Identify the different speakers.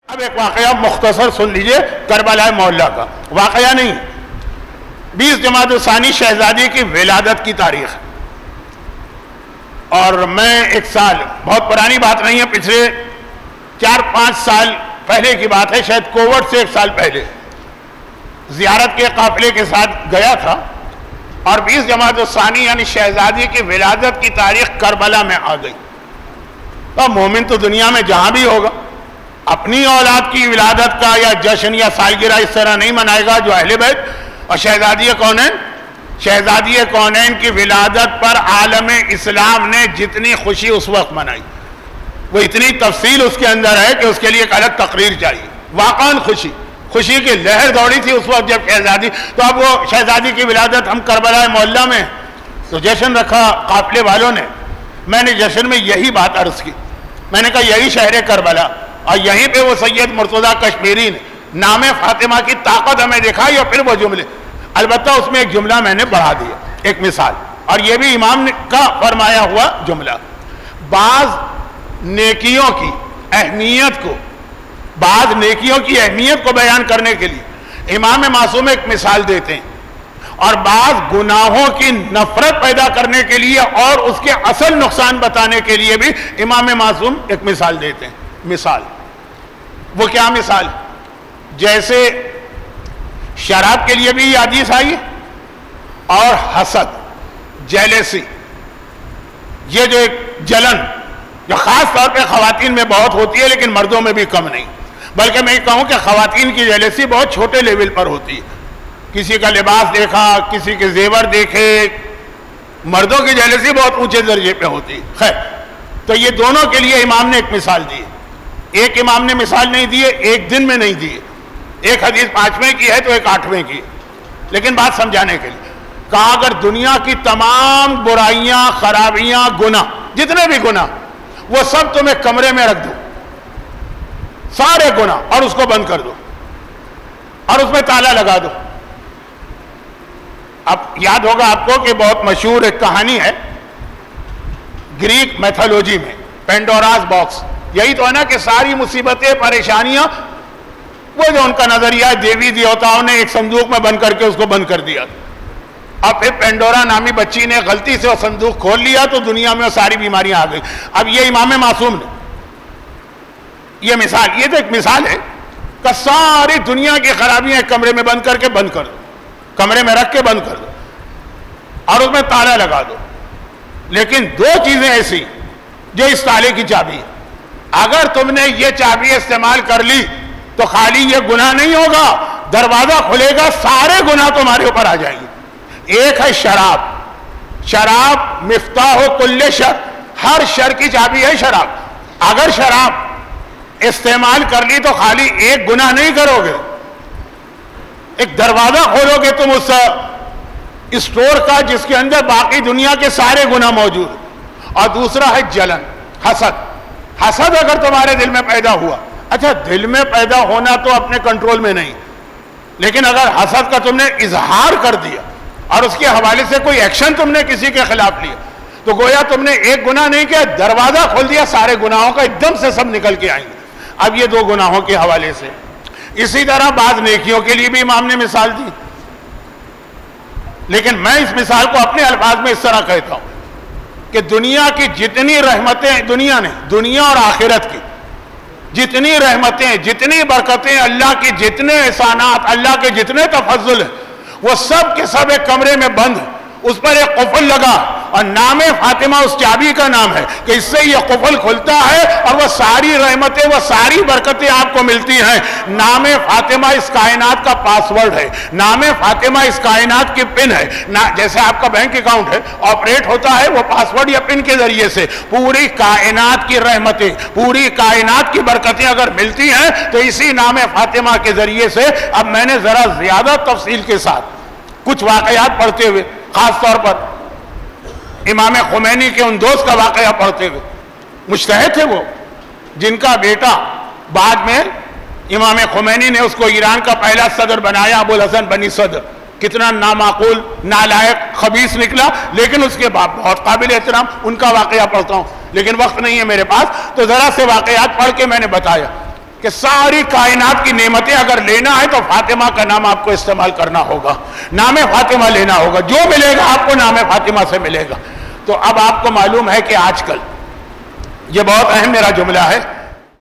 Speaker 1: اب ایک واقعہ مختصر سن لیجئے کربلا محلہ کا واقعہ نہیں، 20 جمادی الثانی شہزادی کی ولادت کی تاریخ ہے، اور میں ایک سال، بہت پرانی بات نہیں ہے، پچھلے 4-5 سال پہلے کی بات ہے، شاید کووڈ سے 1 سال پہلے زیارت کے قافلے کے ساتھ گیا تھا، اور 20 جمادی الثانی یعنی شہزادی کی ولادت کی تاریخ کربلا میں آ گئی۔ تو مومن تو دنیا میں جہاں بھی ہوگا اپنی اولاد کی ولادت کا یا جشن یا سالگرہ اس طرح نہیں منائے گا جو اہل بیت، اور شہزادی کونین کی ولادت پر عالم اسلام نے جتنی خوشی اس وقت منائی، وہ اتنی تفصیل اس کے اندر ہے کہ اس کے لیے ایک الگ تقریر چاہیے۔ واقعاً خوشی کی لہر دوڑی تھی اس وقت جب شہزادی، تو اب وہ شہزادی کی ولادت ہم کربلا محلہ میں تو جشن رکھا قافلے والوں نے، میں نے جشن میں یہی بات عرض کی، میں نے کہا یہی شہر کربلا، اور یہیں پہ وہ سید مرتضیٰ کشمیری نے نام فاطمہ کی طاقت ہمیں دکھائی، اور پھر وہ جملے، البتہ اس میں ایک جملہ میں نے بڑھا دیا، ایک مثال، اور یہ بھی امام کا فرمایا ہوا جملہ۔ بعض نیکیوں کی اہمیت کو بیان کرنے کے لیے امام معصوم ایک مثال دیتے ہیں، اور بعض گناہوں کی نفرت پیدا کرنے کے لیے اور اس کے اصل نقصان بتانے کے لیے بھی امام معصوم ایک مثال دیتے ہیں۔ مثال وہ کیا مثال؟ جیسے شراب کے لیے بھی یہ حدیث آئی ہے، اور حسد، جیلیسی، یہ جو ایک جلن جو خاص طور پہ خواتین میں بہت ہوتی ہے لیکن مردوں میں بھی کم نہیں، بلکہ میں کہوں کہ خواتین کی جیلیسی بہت چھوٹے لیول پر ہوتی ہے، کسی کا لباس دیکھا، کسی کے زیور دیکھے، مردوں کی جیلیسی بہت اونچے درجے پہ ہوتی ہے۔ خیر، تو یہ دونوں کے لیے امام نے ایک مثال دی، ایک امام نے مثال نہیں دی، ایک دن میں نہیں دی، ایک حدیث 5ویں کی ہے تو ایک 8ویں کی، لیکن بات سمجھانے کے لیے کہا اگر دنیا کی تمام برائیاں، خرابیاں، گناہ، جتنے بھی گناہ، وہ سب تمہیں کمرے میں رکھ دو، سارے گناہ، اور اس کو بند کر دو اور اس میں تالا لگا دو۔ اب یاد ہوگا آپ کو کہ بہت مشہور ایک کہانی ہے گریک میتھولوجی میں، پینڈوراز باکس، یہی تو ہے نا کہ ساری مصیبتیں، پریشانیاں، وہ جو ان کا نظریہ ہے دیوی دیوتاؤں نے ایک صندوق میں بند کر کے اس کو بند کر دیا، اب پھر پینڈورا نامی بچی نے غلطی سے وہ صندوق کھول لیا تو دنیا میں ساری بیماریاں آ گئی۔ اب یہ امام معصوم نے یہ مثال، یہ تو ایک مثال ہے کہ ساری دنیا کی خرابیاں ایک کمرے میں بند کر کے بند کر دو، کمرے میں رکھ کے بند کر دو اور اس میں تالا لگا دو، لیکن 2 چیزیں ایسی جو اس تالے کی چابی ہے، اگر تم نے یہ چابی استعمال کر لی تو خالی یہ گناہ نہیں ہوگا، دروازہ کھلے گا، سارے گناہ تمہارے اوپر آ جائیں گے۔ ایک ہے شراب مفتاح کل شر، ہر شر کی چابی ہے شراب، اگر شراب استعمال کر لی تو خالی ایک گناہ نہیں کرو گے، ایک دروازہ کھولو گے تم اس اسٹور کا جس کے اندر باقی دنیا کے سارے گناہ موجود۔ اور دوسرا ہے جلن، حسد اگر تمہارے دل میں پیدا ہوا، اچھا دل میں پیدا ہونا تو اپنے کنٹرول میں نہیں، لیکن اگر حسد کا تم نے اظہار کر دیا اور اس کے حوالے سے کوئی ایکشن تم نے کسی کے خلاف لیا تو گویا تم نے ایک گناہ نہیں کیا، دروازہ کھول دیا سارے گناہوں کا، ایک دم سے سب نکل کے آئیں گے۔ اب یہ 2 گناہوں کے حوالے سے، اسی طرح بعض نیکیوں کے لیے بھی امام نے مثال دی، لیکن میں اس مثال کو اپنے الفاظ میں اس طرح کہتا ہوں کہ دنیا کی جتنی رحمتیں، دنیا اور آخرت کی جتنی رحمتیں، جتنی برکتیں، اللہ کی جتنے احسانات، اللہ کے جتنے تفضل ہیں، وہ سب کے سب ایک کمرے میں بند ہیں، اس پر ایک قفل لگا اور نام فاطمہ اس چابی کا نام ہے کہ اس سے یہ قفل کھلتا ہے اور وہ ساری رحمتیں، وہ ساری برکتیں آپ کو ملتی ہیں۔ نام فاطمہ اس کائنات کا پاسورڈ ہے، نام فاطمہ اس کائنات کی پن ہے، جیسے آپ کا بینک اکاؤنٹ ہے آپریٹ ہوتا ہے وہ پاسورڈ یا پن کے ذریعے سے، پوری کائنات کی رحمتیں، پوری کائنات کی برکتیں اگر ملتی ہیں تو اسی نام فاطمہ کے ذریعے سے۔ اب میں نے ذرا زیادہ تفصیل کے ساتھ کچھ واقعات پڑھتے ہوئے، خاص طور پر امام خمینی کے ان دوست کا واقعہ پڑھتے ہوئے، مجتہد تھے وہ، جن کا بیٹا بعد میں امام خمینی نے اس کو ایران کا پہلا صدر بنایا، ابو الحسن بنی صدر، کتنا نامعقول، نالائق، خبیث نکلا، لیکن اس کے باپ بہت قابل احترام، ان کا واقعہ پڑھتا ہوں، لیکن وقت نہیں ہے میرے پاس، تو ذرا سے واقعات پڑھ کے میں نے بتایا کہ ساری کائنات کی نعمتیں اگر لینا ہے تو فاطمہ کا نام آپ کو استعمال کرنا ہوگا، نام فاطمہ لینا ہوگا، جو ملے گا آپ کو نام فاطمہ سے ملے گا۔ تو اب آپ کو معلوم ہے کہ آج کل یہ بہت اہم میرا جملہ ہے،